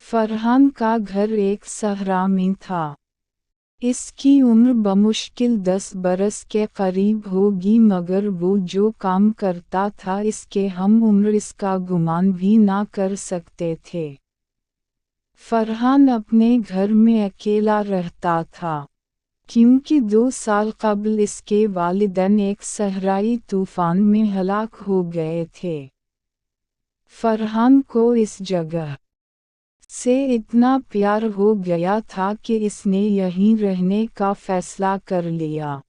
फरहान का घर एक सहरा में था। इसकी उम्र बमुश्किल 10 बरस के करीब होगी, मगर वो जो काम करता था इसके हम उम्र इसका गुमान भी ना कर सकते थे। फरहान अपने घर में अकेला रहता था, क्योंकि 2 साल कबल इसके वालिदैन एक सहराई तूफान में हलाक हो गए थे। फरहान को इस जगह से इतना प्यार हो गया था कि इसने यहीं रहने का फैसला कर लिया।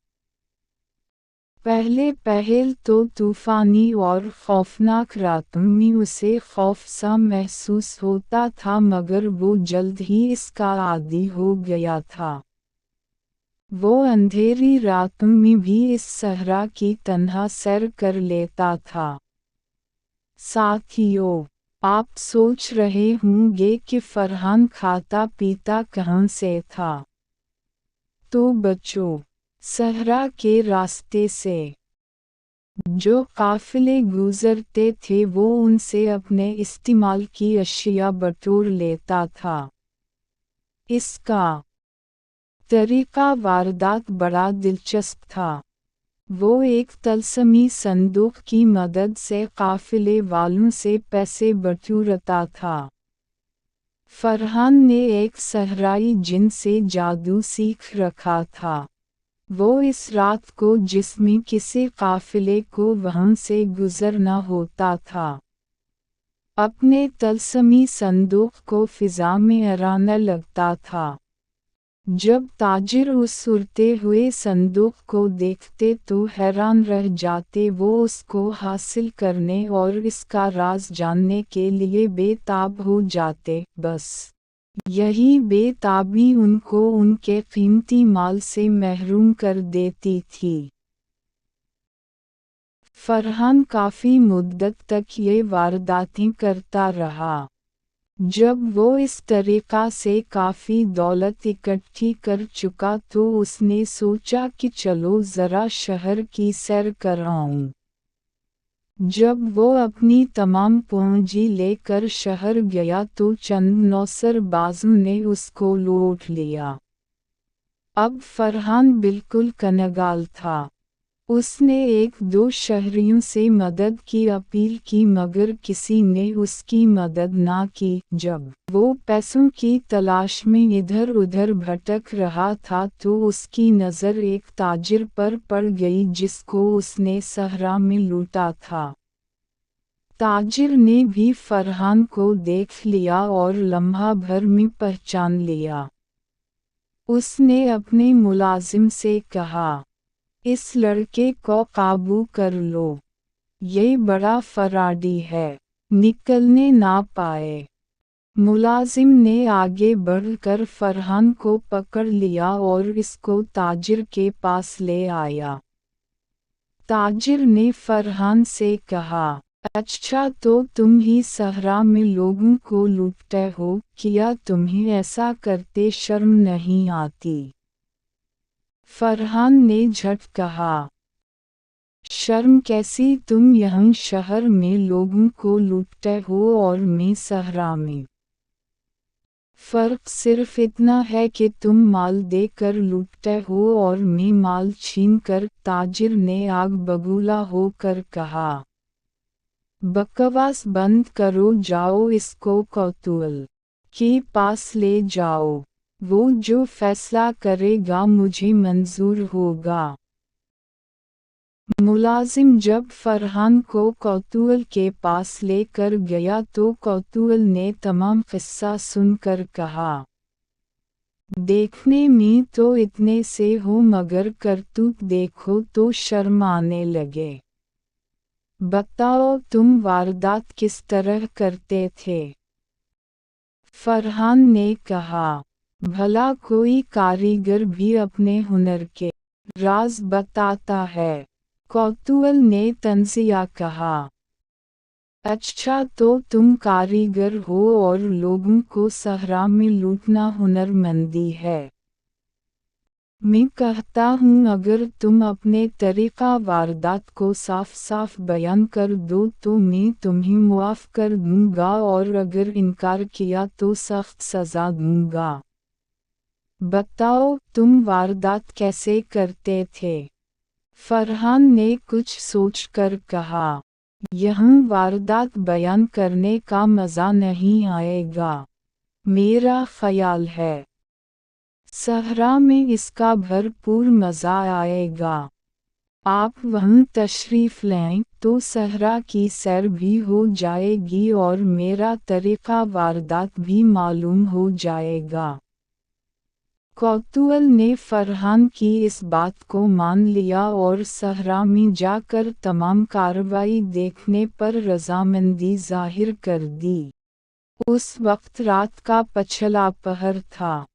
पहले पहल तो तूफानी और खौफनाक रातों में उसे खौफ सा महसूस होता था, मगर वो जल्द ही इसका आदी हो गया था। वो अंधेरी रातों में भी इस सहरा की तन्हा सैर कर लेता था। साथियों, आप सोच रहे होंगे कि फरहान खाता पीता कहाँ से था? तो बच्चों, सहरा के रास्ते से जो काफिले गुजरते थे वो उनसे अपने इस्तेमाल की अशिया बटोर लेता था। इसका तरीका वारदात बड़ा दिलचस्प था। वो एक तलस्मी संदूक की मदद से काफिले वालों से पैसे बटोरता था। फरहान ने एक सहराई जिन से जादू सीख रखा था। वो इस रात को जिसमें किसी काफिले को वहां से गुजरना होता था, अपने तलस्मी संदूक को फिजा में अड़ाने लगता था। जब ताजिर उस उड़ते हुए संदूक को देखते तो हैरान रह जाते, वो उसको हासिल करने और इसका राज जानने के लिए बेताब हो जाते। बस यही बेताबी उनको उनके कीमती माल से महरूम कर देती थी। फरहान काफ़ी मुद्दत तक ये वारदातें करता रहा। जब वो इस तरीक़ा से काफ़ी दौलत इकट्ठी कर चुका तो उसने सोचा कि चलो ज़रा शहर की सैर कर आऊं। जब वो अपनी तमाम पूंजी लेकर शहर गया तो चंद नौसरबाजों ने उसको लूट लिया। अब फरहान बिल्कुल कनागाल था। उसने 1-2 शहरियों से मदद की अपील की, मगर किसी ने उसकी मदद ना की। जब वो पैसों की तलाश में इधर उधर भटक रहा था तो उसकी नज़र एक ताजिर पर पड़ गई जिसको उसने सहरा में लूटा था। ताजिर ने भी फरहान को देख लिया और लम्हा भर में पहचान लिया। उसने अपने मुलाजिम से कहा, इस लड़के को काबू कर लो, ये बड़ा फराडी है, निकलने ना पाए। मुलाजिम ने आगे बढ़कर फरहान को पकड़ लिया और इसको ताजिर के पास ले आया। ताजिर ने फरहान से कहा, अच्छा तो तुम ही सहरा में लोगों को लूटते हो, क्या तुम्हें ऐसा करते शर्म नहीं आती? फरहान ने झट कहा, शर्म कैसी, तुम यहाँ शहर में लोगों को लूटते हो और मैं सहरा में। फ़र्क सिर्फ इतना है कि तुम माल देकर लूटते हो और मैं माल छीन कर। ताजिर ने आग बबूला होकर कहा, बकवास बंद करो, जाओ इसको कौतूहल के पास ले जाओ, वो जो फैसला करेगा मुझे मंजूर होगा। मुलाजिम जब फरहान को कौतूहल के पास लेकर गया तो कौतूहल ने तमाम किस्सा सुनकर कहा, देखने में तो इतने से हो मगर करतूत देखो तो शर्म आने लगे। बताओ तुम वारदात किस तरह करते थे? फरहान ने कहा, भला कोई कारीगर भी अपने हुनर के राज बताता है? कौतूहल ने तंजिया कहा, अच्छा तो तुम कारीगर हो और लोगों को सहरा में लूटना हुनरमंदी है। मैं कहता हूँ अगर तुम अपने तरीका वारदात को साफ साफ बयान कर दो तो मैं तुम्हें मुआफ़ कर दूँगा और अगर इनकार किया तो सख्त सज़ा दूँगा। बताओ तुम वारदात कैसे करते थे? फरहान ने कुछ सोचकर कहा, यहाँ वारदात बयान करने का मज़ा नहीं आएगा। मेरा ख्याल है सहरा में इसका भरपूर मज़ा आएगा। आप वहाँ तशरीफ़ लें तो सहरा की सैर भी हो जाएगी और मेरा तरीक़ा वारदात भी मालूम हो जाएगा। कौतूहल ने फरहान की इस बात को मान लिया और सहरा में जाकर तमाम कार्रवाई देखने पर रज़ामंदी ज़ाहिर कर दी। उस वक्त रात का पछला पहर था।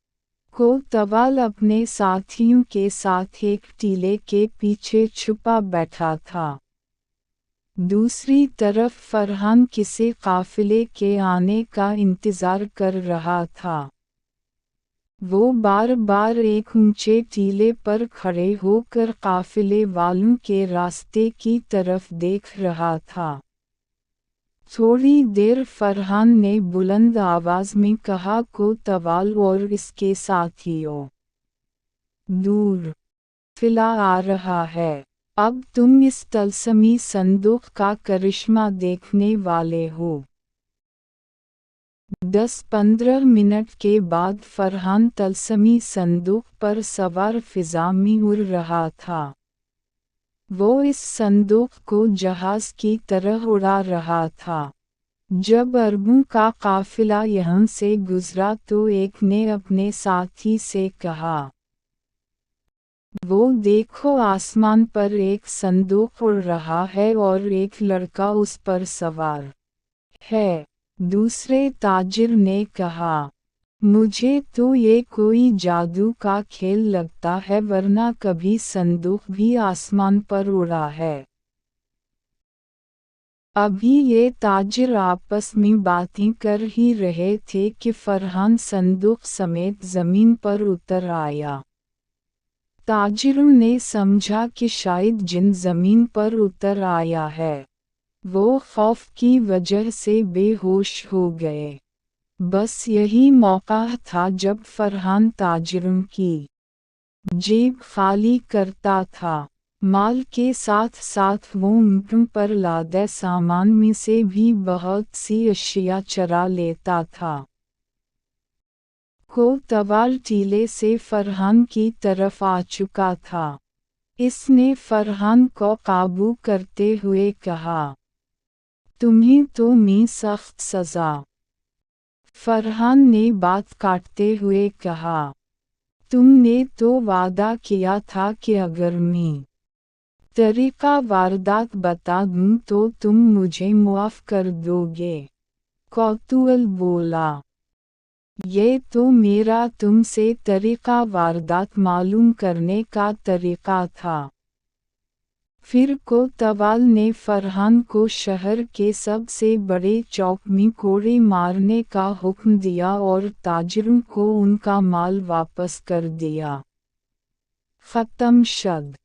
कोतवाल अपने साथियों के साथ एक टीले के पीछे छुपा बैठा था। दूसरी तरफ फरहान किसी काफिले के आने का इंतज़ार कर रहा था। वो बार बार एक ऊंचे टीले पर खड़े होकर काफिले वालों के रास्ते की तरफ देख रहा था। थोड़ी देर फरहान ने बुलंद आवाज़ में कहा, कोतवाल और इसके साथियों, दूर फिला आ रहा है। अब तुम इस तलस्मी संदूक का करिश्मा देखने वाले हो। 10-15 मिनट के बाद फरहान तलस्मी संदूक पर सवार फिज़ा में उड़ रहा था। वो इस संदूक को जहाज़ की तरह उड़ा रहा था। जब अरबों का काफिला यहाँ से गुजरा तो एक ने अपने साथी से कहा, वो देखो आसमान पर एक संदूक उड़ रहा है और एक लड़का उस पर सवार है। दूसरे ताजिर ने कहा, मुझे तो ये कोई जादू का खेल लगता है, वरना कभी संदूक भी आसमान पर उड़ा है। अभी ये ताजिर आपस में बातें कर ही रहे थे कि फरहान संदूक समेत ज़मीन पर उतर आया। ताजिरों ने समझा कि शायद जिन ज़मीन पर उतर आया है। वो खौफ की वजह से बेहोश हो गए। बस यही मौका था जब फरहान ताजिरों की जेब खाली करता था। माल के साथ साथ वो ऊँटों पर लादे सामान में से भी बहुत सी अशिया चरा लेता था। कोतवाल टीले से फरहान की तरफ आ चुका था। इसने फरहान को काबू करते हुए कहा, तुम्हें तो मैं सख्त सज़ा। फरहान ने बात काटते हुए कहा, तुमने तो वादा किया था कि अगर मैं तरीका वारदात बता दूं तो तुम मुझे मुआफ़ कर दोगे। कौतूहल बोला, ये तो मेरा तुमसे तरीका वारदात मालूम करने का तरीका था। फिर कोतवाल ने फरहान को शहर के सबसे बड़े चौक में कोड़े मारने का हुक्म दिया और ताजिरों को उनका माल वापस कर दिया। ख़त्म शद।